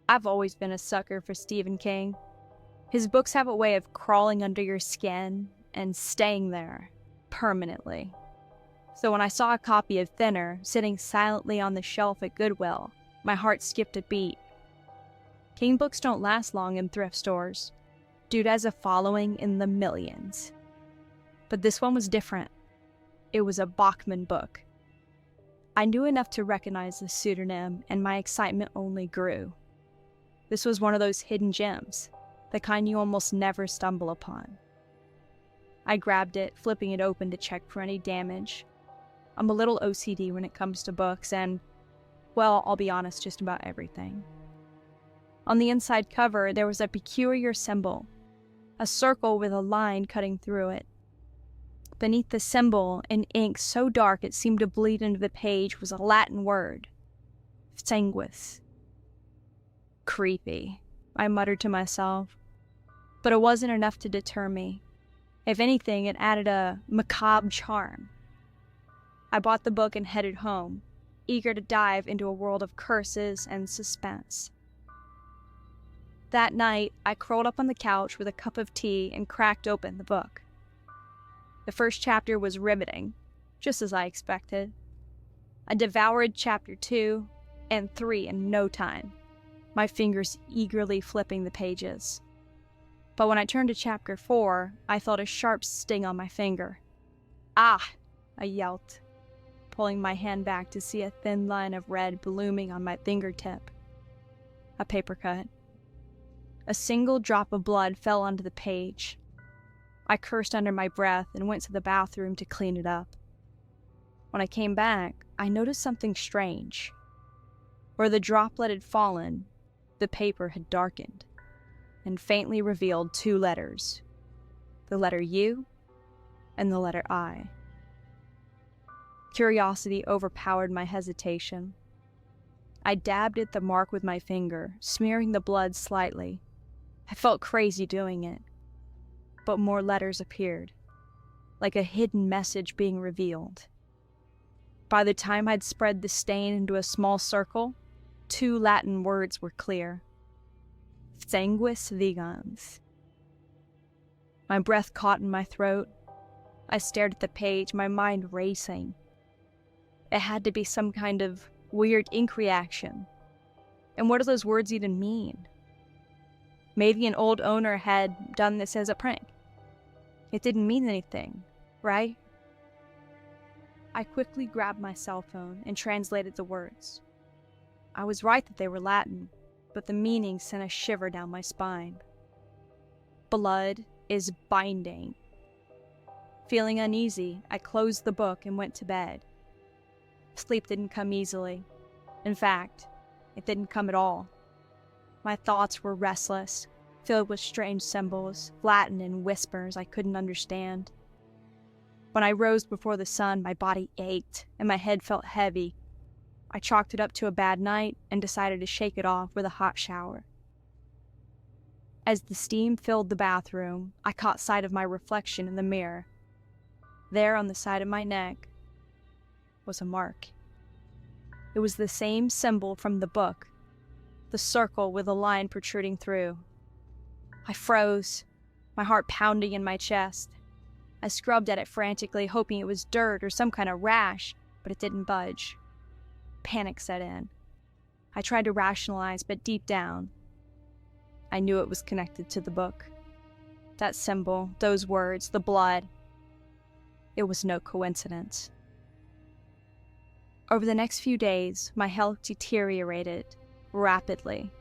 I've always been a sucker for Stephen King. His books have a way of crawling under your skin and staying there permanently. So when I saw a copy of Thinner sitting silently on the shelf at Goodwill, my heart skipped a beat. King books don't last long in thrift stores. Dude has a following in the millions. But this one was different. It was a Bachman book. I knew enough to recognize the pseudonym, and my excitement only grew. This was one of those hidden gems, the kind you almost never stumble upon. I grabbed it, flipping it open to check for any damage. I'm a little OCD when it comes to books, and, well, I'll be honest, just about everything. On the inside cover, there was a peculiar symbol, a circle with a line cutting through it. Beneath the symbol, in ink so dark it seemed to bleed into the page, was a Latin word, sanguis. Creepy, I muttered to myself. But it wasn't enough to deter me. If anything, it added a macabre charm. I bought the book and headed home, eager to dive into a world of curses and suspense. That night, I curled up on the couch with a cup of tea and cracked open the book. The first chapter was riveting, just as I expected. I devoured chapter 2 and 3 in no time, my fingers eagerly flipping the pages. But when I turned to chapter 4, I felt a sharp sting on my finger. Ah! I yelped, pulling my hand back to see a thin line of red blooming on my fingertip. A paper cut. A single drop of blood fell onto the page. I cursed under my breath and went to the bathroom to clean it up. When I came back, I noticed something strange. Where the droplet had fallen, the paper had darkened and faintly revealed 2 letters, the letter U and the letter I. Curiosity overpowered my hesitation. I dabbed at the mark with my finger, smearing the blood slightly. I felt crazy doing it. But more letters appeared, like a hidden message being revealed. By the time I'd spread the stain into a small circle, 2 Latin words were clear. Sanguis vigans. My breath caught in my throat. I stared at the page, my mind racing. It had to be some kind of weird ink reaction. And what do those words even mean? Maybe an old owner had done this as a prank. It didn't mean anything, right? I quickly grabbed my cell phone and translated the words. I was right that they were Latin, but the meaning sent a shiver down my spine. Blood is binding. Feeling uneasy, I closed the book and went to bed. Sleep didn't come easily. In fact, it didn't come at all. My thoughts were restless, filled with strange symbols, Latin and whispers I couldn't understand. When I rose before the sun, my body ached and my head felt heavy. I chalked it up to a bad night and decided to shake it off with a hot shower. As the steam filled the bathroom, I caught sight of my reflection in the mirror. There on the side of my neck was a mark. It was the same symbol from the book, the circle with a line protruding through. I froze, my heart pounding in my chest. I scrubbed at it frantically, hoping it was dirt or some kind of rash, but it didn't budge. Panic set in. I tried to rationalize, but deep down, I knew it was connected to the book. That symbol, those words, the blood. It was no coincidence. Over the next few days, my health deteriorated rapidly.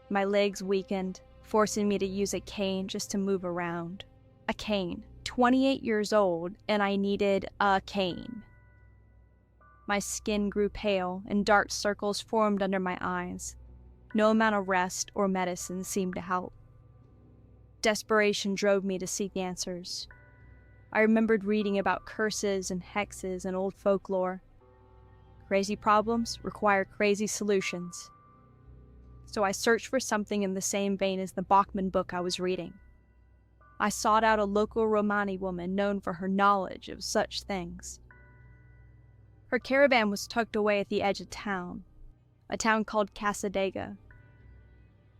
My legs weakened, forcing me to use a cane just to move around. A cane. 28 years old, and I needed a cane. My skin grew pale, and dark circles formed under my eyes. No amount of rest or medicine seemed to help. Desperation drove me to seek answers. I remembered reading about curses and hexes and old folklore. Crazy problems require crazy solutions. So I searched for something in the same vein as the Bachman book I was reading. I sought out a local Romani woman known for her knowledge of such things. Her caravan was tucked away at the edge of town, a town called Casadega.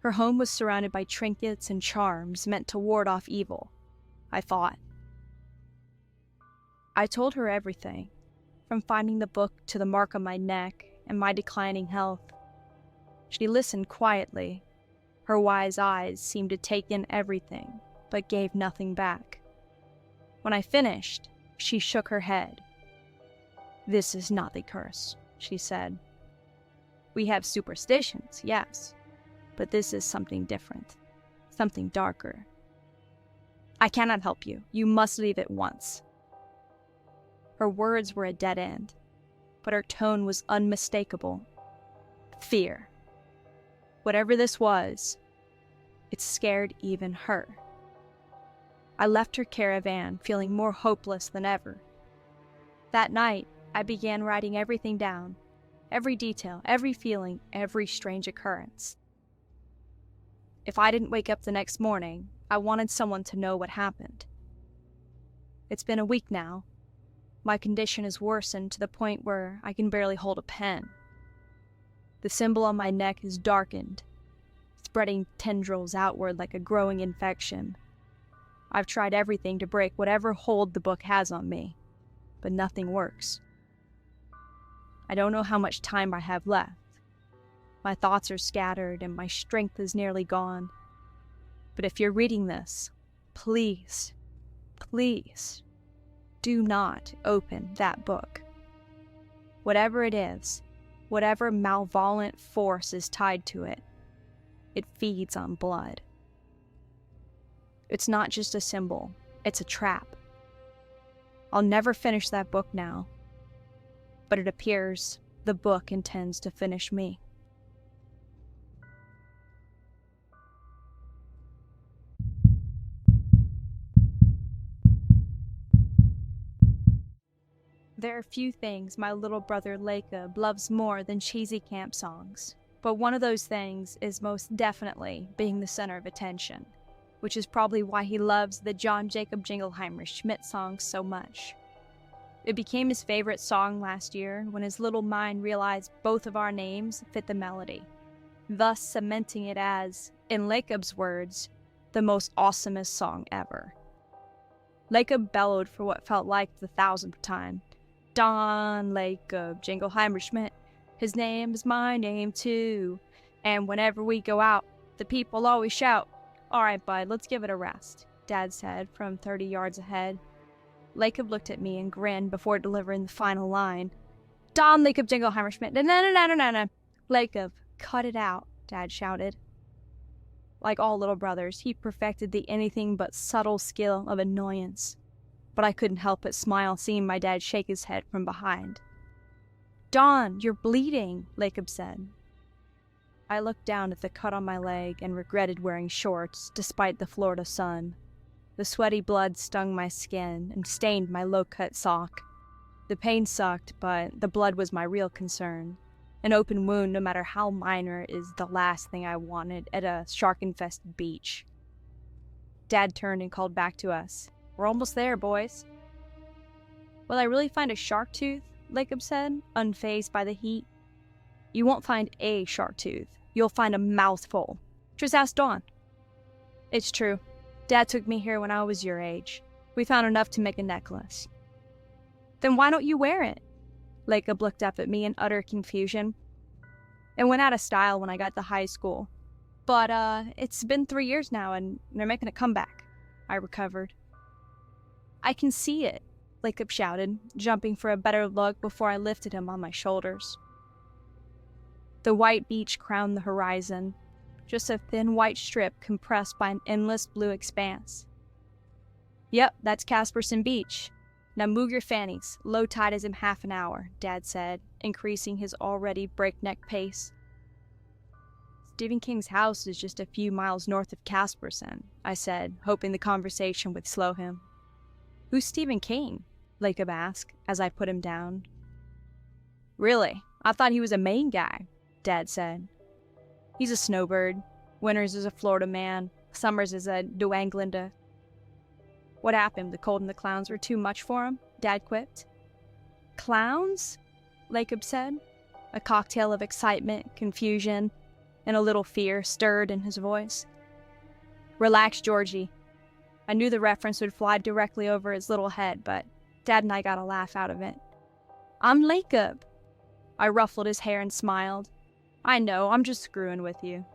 Her home was surrounded by trinkets and charms meant to ward off evil, I thought. I told her everything, from finding the book to the mark on my neck and my declining health. She listened quietly. Her wise eyes seemed to take in everything, but gave nothing back. When I finished, she shook her head. "This is not the curse," she said. "We have superstitions, yes, but this is something different, something darker. I cannot help you. You must leave at once." Her words were a dead end, but her tone was unmistakable. Fear. Whatever this was, it scared even her. I left her caravan feeling more hopeless than ever. That night, I began writing everything down, every detail, every feeling, every strange occurrence. If I didn't wake up the next morning, I wanted someone to know what happened. It's been a week now. My condition has worsened to the point where I can barely hold a pen. The symbol on my neck is darkened, spreading tendrils outward like a growing infection. I've tried everything to break whatever hold the book has on me, but nothing works. I don't know how much time I have left. My thoughts are scattered and my strength is nearly gone. But if you're reading this, please, please, do not open that book. Whatever it is, whatever malevolent force is tied to it, it feeds on blood. It's not just a symbol, it's a trap. I'll never finish that book now, but it appears the book intends to finish me. There are few things my little brother Jacob loves more than cheesy camp songs, but one of those things is most definitely being the center of attention, which is probably why he loves the John Jacob Jingleheimer Schmidt songs so much. It became his favorite song last year when his little mind realized both of our names fit the melody, thus cementing it as, in Jacob's words, the most awesomest song ever. Jacob bellowed for what felt like the 1,000th time. "Don Jacob Jingleheimer Schmidt, his name is my name too. And whenever we go out, the people always shout, 'All right, bud, let's give it a rest,'" Dad said from 30 yards ahead. Jacob looked at me and grinned before delivering the final line. "Don Jacob Jingleheimer Schmidt, na-na-na-na-na-na." "Jacob, cut it out," Dad shouted. Like all little brothers, he perfected the anything but subtle skill of annoyance. But I couldn't help but smile seeing my dad shake his head from behind. "Don, you're bleeding," Jacob said. I looked down at the cut on my leg and regretted wearing shorts despite the Florida sun. The sweaty blood stung my skin and stained my low-cut sock. The pain sucked, but the blood was my real concern. An open wound, no matter how minor, is the last thing I wanted at a shark-infested beach. Dad turned and called back to us. "We're almost there, boys." "Will I really find a shark tooth?" Jacob said, unfazed by the heat. "You won't find a shark tooth. You'll find a mouthful. Just ask Dawn." "It's true. Dad took me here when I was your age. We found enough to make a necklace." "Then why don't you wear it?" Jacob looked up at me in utter confusion. "It went out of style when I got to high school. But, it's been 3 years now and they're making a comeback." I recovered. "I can see it," Jacob shouted, jumping for a better look before I lifted him on my shoulders. The white beach crowned the horizon, just a thin white strip compressed by an endless blue expanse. "Yep, that's Casperson Beach. Now move your fannies. Low tide is in half an hour," Dad said, increasing his already breakneck pace. "Stephen King's house is just a few miles north of Casperson," I said, hoping the conversation would slow him. "Who's Stephen King?" Jacob asked, as I put him down. "Really? I thought he was a Maine guy," Dad said. "He's a snowbird. Winters is a Florida man. Summers is a New Englander." "What happened? The cold and the clowns were too much for him?" Dad quipped. "Clowns?" Jacob said, a cocktail of excitement, confusion, and a little fear stirred in his voice. Relax, Georgie. I knew the reference would fly directly over his little head, but Dad and I got a laugh out of it. I'm Jacob. I ruffled his hair and smiled. I know, I'm just screwing with you.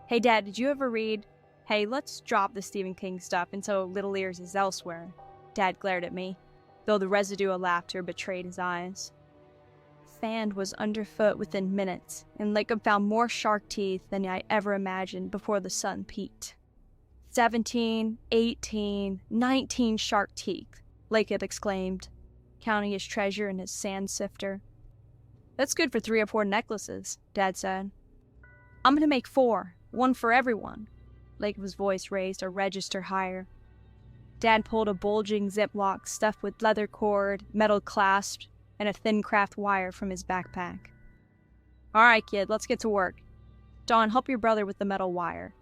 Hey, Dad, did you ever read? Hey, let's drop the Stephen King stuff until Little Ears is elsewhere. Dad glared at me, though the residue of laughter betrayed his eyes. Sand was underfoot within minutes, and Jacob found more shark teeth than I ever imagined before the sun peaked. 17, 18, 19 shark teeth, Jacob exclaimed, counting his treasure in his sand sifter. That's good for 3 or 4 necklaces, Dad said. I'm gonna make 4, one for everyone. Jacob's voice raised a register higher. Dad pulled a bulging Ziploc stuffed with leather cord, metal clasps, and a thin craft wire from his backpack. All right, kid, let's get to work. Dawn, help your brother with the metal wire.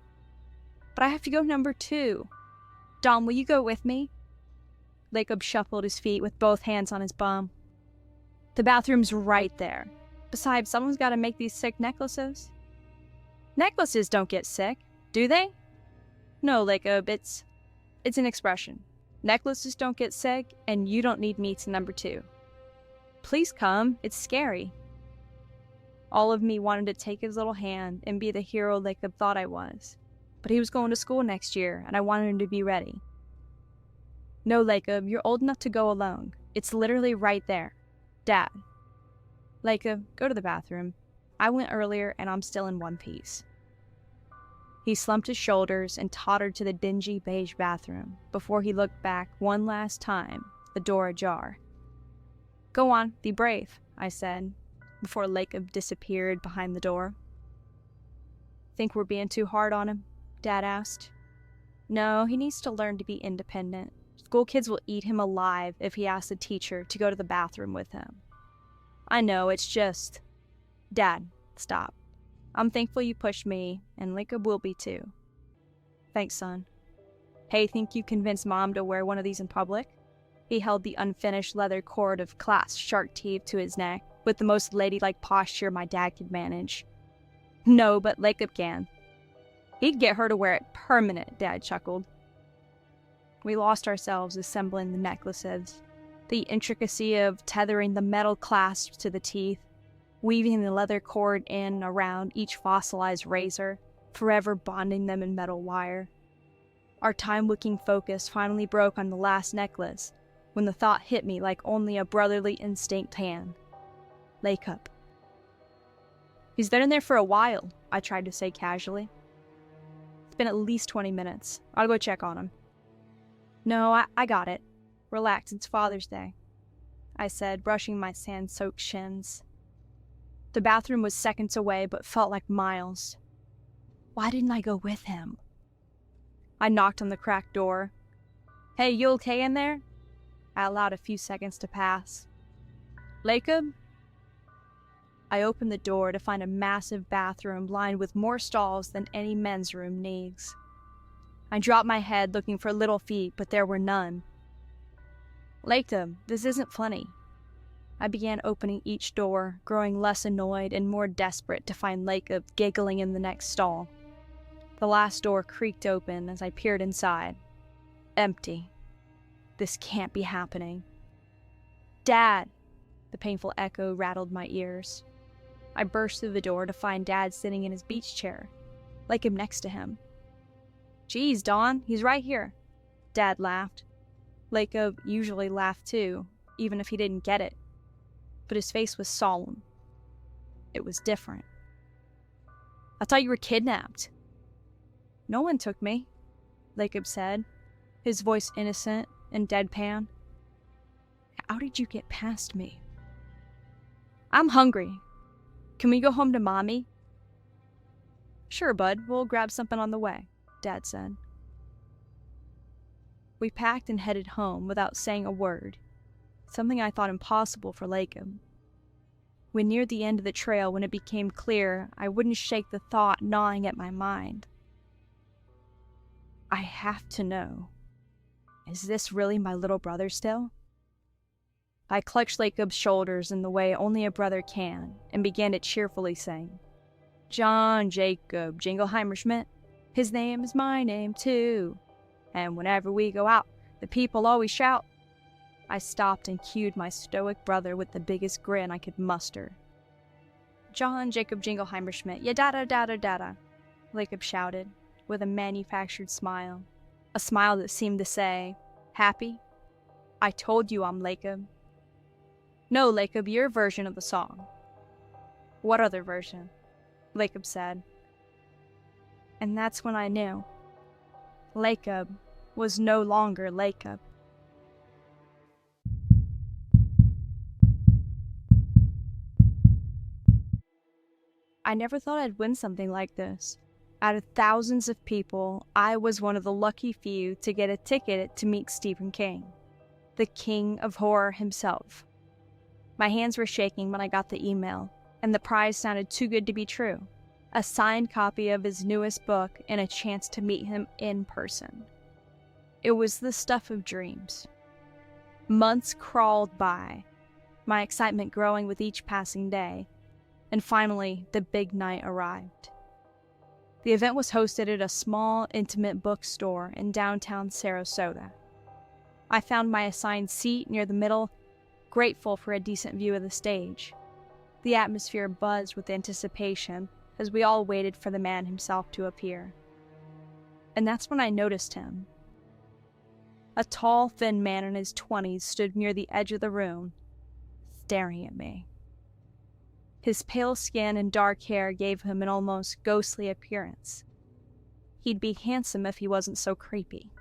But I have to go number 2. Dawn, will you go with me? Jacob shuffled his feet with both hands on his bum. The bathroom's right there. Besides, someone's got to make these sick necklaces. Necklaces don't get sick, do they? No, Jacob, it's an expression. Necklaces don't get sick, and you don't need me to number 2. Please come, it's scary. All of me wanted to take his little hand and be the hero Jacob thought I was. But he was going to school next year, and I wanted him to be ready. No, Jacob, you're old enough to go alone. It's literally right there. Dad. Jacob, go to the bathroom. I went earlier, and I'm still in one piece. He slumped his shoulders and tottered to the dingy beige bathroom before he looked back one last time, the door ajar. Go on, be brave, I said, before Jacob disappeared behind the door. Think we're being too hard on him? Dad asked. No, he needs to learn to be independent. School kids will eat him alive if he asks a teacher to go to the bathroom with him. I know, it's just... Dad, stop. I'm thankful you pushed me, and Jacob will be too. Thanks, son. Hey, think you convinced Mom to wear one of these in public? He held the unfinished leather cord of clasped shark teeth to his neck, with the most ladylike posture my dad could manage. No, but Jacob can. He'd get her to wear it permanent, Dad chuckled. We lost ourselves assembling the necklaces, the intricacy of tethering the metal clasps to the teeth, weaving the leather cord in and around each fossilized razor, forever bonding them in metal wire. Our time-wicking focus finally broke on the last necklace, when the thought hit me like only a brotherly instinct can. Jacob. He's been in there for a while, I tried to say casually. It's been at least 20 minutes. I'll go check on him. No, I got it. Relax, it's Father's Day, I said, brushing my sand-soaked shins. The bathroom was seconds away, but felt like miles. Why didn't I go with him? I knocked on the cracked door. Hey, you okay in there? I allowed a few seconds to pass. Jacob? I opened the door to find a massive bathroom lined with more stalls than any men's room needs. I dropped my head looking for little feet, but there were none. Jacob, this isn't funny. I began opening each door, growing less annoyed and more desperate to find Jacob giggling in the next stall. The last door creaked open as I peered inside. Empty. This can't be happening. Dad! The painful echo rattled my ears. I burst through the door to find Dad sitting in his beach chair, Jacob next to him. Geez, Dawn, he's right here. Dad laughed. Jacob usually laughed too, even if he didn't get it. But his face was solemn. It was different. I thought you were kidnapped. No one took me, Jacob said, his voice innocent and deadpan. How did you get past me? I'm hungry. Can we go home to Mommy? Sure, bud. We'll grab something on the way, Dad said. We packed and headed home without saying a word, something I thought impossible for Jacob. We neared the end of the trail when it became clear I wouldn't shake the thought gnawing at my mind. I have to know. Is this really my little brother still? I clutched Jacob's shoulders in the way only a brother can and began to cheerfully sing. John Jacob Jingleheimer Schmidt. His name is my name too. And whenever we go out, the people always shout. I stopped and cued my stoic brother with the biggest grin I could muster. John Jacob Jingleheimer Schmidt, yada-da-da-da-da, Jacob shouted, with a manufactured smile. A smile that seemed to say, "Happy? I told you I'm Jacob." "No, Jacob, your version of the song." "What other version?" Jacob said. And that's when I knew. Jacob was no longer Jacob. I never thought I'd win something like this. Out of thousands of people, I was one of the lucky few to get a ticket to meet Stephen King, the king of horror himself. My hands were shaking when I got the email, and the prize sounded too good to be true. A signed copy of his newest book and a chance to meet him in person. It was the stuff of dreams. Months crawled by, my excitement growing with each passing day, and finally the big night arrived. The event was hosted at a small, intimate bookstore in downtown Sarasota. I found my assigned seat near the middle, grateful for a decent view of the stage. The atmosphere buzzed with anticipation as we all waited for the man himself to appear. And that's when I noticed him. A tall, thin man in his 20s stood near the edge of the room, staring at me. His pale skin and dark hair gave him an almost ghostly appearance. He'd be handsome if he wasn't so creepy.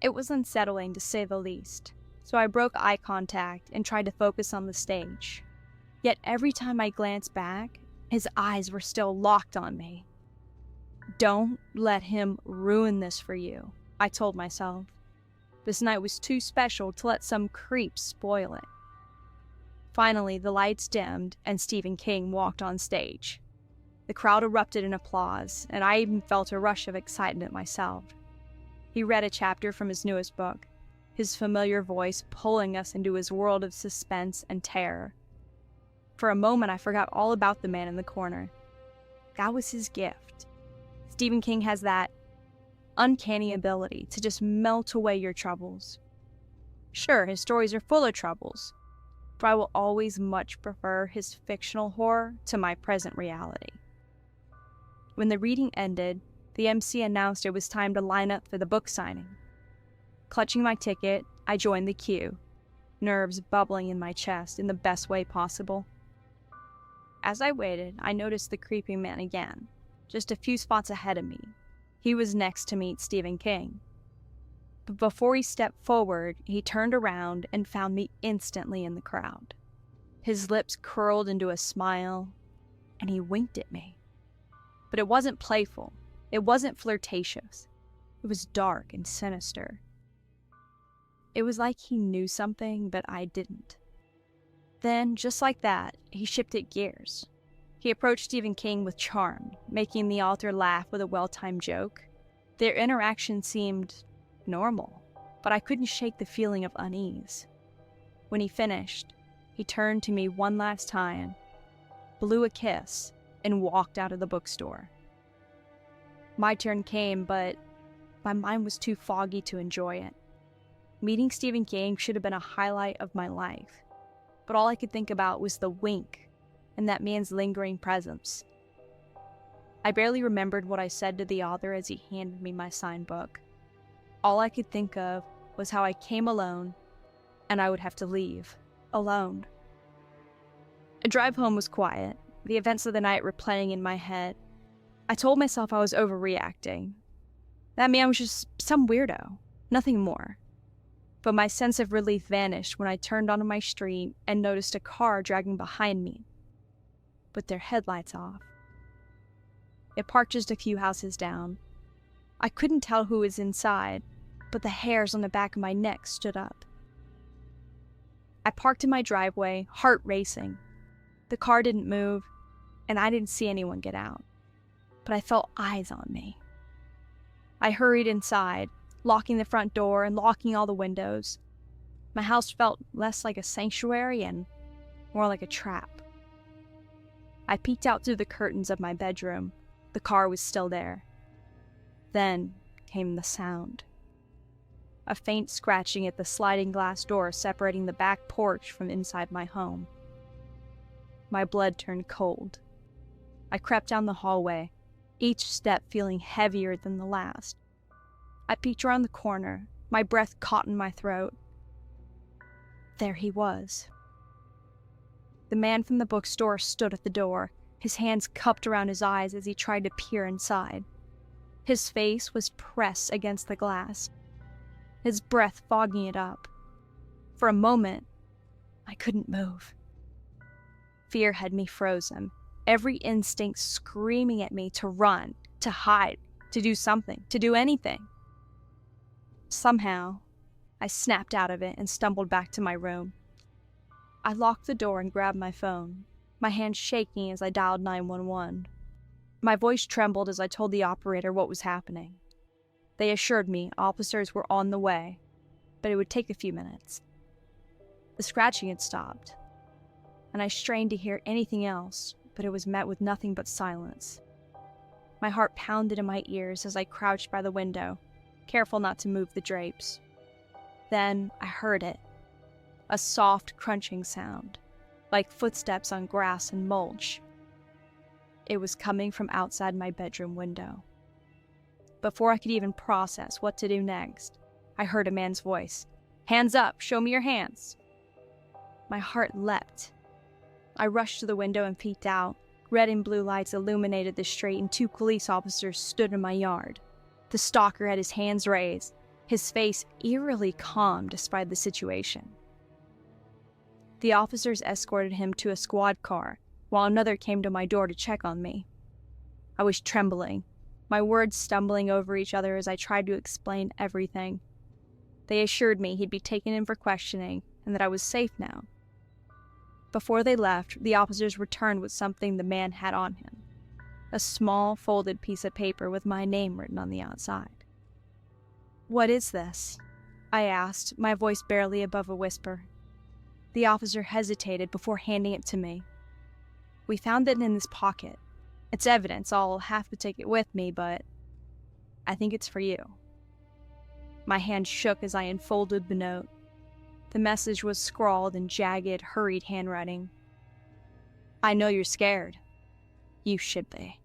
It was unsettling, to say the least, so I broke eye contact and tried to focus on the stage. Yet every time I glanced back, his eyes were still locked on me. Don't let him ruin this for you, I told myself. This night was too special to let some creep spoil it. Finally, the lights dimmed and Stephen King walked on stage. The crowd erupted in applause, and I even felt a rush of excitement myself. He read a chapter from his newest book, his familiar voice pulling us into his world of suspense and terror. For a moment, I forgot all about the man in the corner. That was his gift. Stephen King has that uncanny ability to just melt away your troubles. Sure, his stories are full of troubles, but I will always much prefer his fictional horror to my present reality. When the reading ended, the MC announced it was time to line up for the book signing. Clutching my ticket, I joined the queue, nerves bubbling in my chest in the best way possible. As I waited, I noticed the creepy man again, just a few spots ahead of me. He was next to meet Stephen King. But before he stepped forward, he turned around and found me instantly in the crowd. His lips curled into a smile, and he winked at me. But it wasn't playful. It wasn't flirtatious. It was dark and sinister. It was like he knew something, but I didn't. Then, just like that, he shifted gears. He approached Stephen King with charm, making the author laugh with a well-timed joke. Their interaction seemed normal, but I couldn't shake the feeling of unease. When he finished, he turned to me one last time, blew a kiss, and walked out of the bookstore. My turn came, but my mind was too foggy to enjoy it. Meeting Stephen King should have been a highlight of my life, but all I could think about was the wink and that man's lingering presence. I barely remembered what I said to the author as he handed me my signed book. All I could think of was how I came alone, and I would have to leave, alone. A drive home was quiet, the events of the night were playing in my head. I told myself I was overreacting. That man was just some weirdo, nothing more. But my sense of relief vanished when I turned onto my street and noticed a car dragging behind me, with their headlights off. It parked just a few houses down. I couldn't tell who was inside, but the hairs on the back of my neck stood up. I parked in my driveway, heart racing. The car didn't move, and I didn't see anyone get out, but I felt eyes on me. I hurried inside, locking the front door and locking all the windows. My house felt less like a sanctuary and more like a trap. I peeked out through the curtains of my bedroom. The car was still there. Then came the sound. A faint scratching at the sliding glass door separating the back porch from inside my home. My blood turned cold. I crept down the hallway, each step feeling heavier than the last. I peeked around the corner, my breath caught in my throat. There he was. The man from the bookstore stood at the door, his hands cupped around his eyes as he tried to peer inside. His face was pressed against the glass, his breath fogging it up. For a moment, I couldn't move. Fear had me frozen, every instinct screaming at me to run, to hide, to do something, to do anything. Somehow, I snapped out of it and stumbled back to my room. I locked the door and grabbed my phone, my hand shaking as I dialed 911. My voice trembled as I told the operator what was happening. They assured me officers were on the way, but it would take a few minutes. The scratching had stopped, and I strained to hear anything else, but it was met with nothing but silence. My heart pounded in my ears as I crouched by the window, careful not to move the drapes. Then I heard it, a soft crunching sound, like footsteps on grass and mulch. It was coming from outside my bedroom window. Before I could even process what to do next, I heard a man's voice. "Hands up, show me your hands." My heart leapt. I rushed to the window and peeked out. Red and blue lights illuminated the street and 2 police officers stood in my yard. The stalker had his hands raised, his face eerily calm despite the situation. The officers escorted him to a squad car, while another came to my door to check on me. I was trembling, my words stumbling over each other as I tried to explain everything. They assured me he'd be taken in for questioning and that I was safe now. Before they left, the officers returned with something the man had on him. A small, folded piece of paper with my name written on the outside. "What is this?" I asked, my voice barely above a whisper. The officer hesitated before handing it to me. "We found it in his pocket. It's evidence. I'll have to take it with me, but I think it's for you." My hand shook as I unfolded the note. The message was scrawled in jagged, hurried handwriting. "I know you're scared. You should be."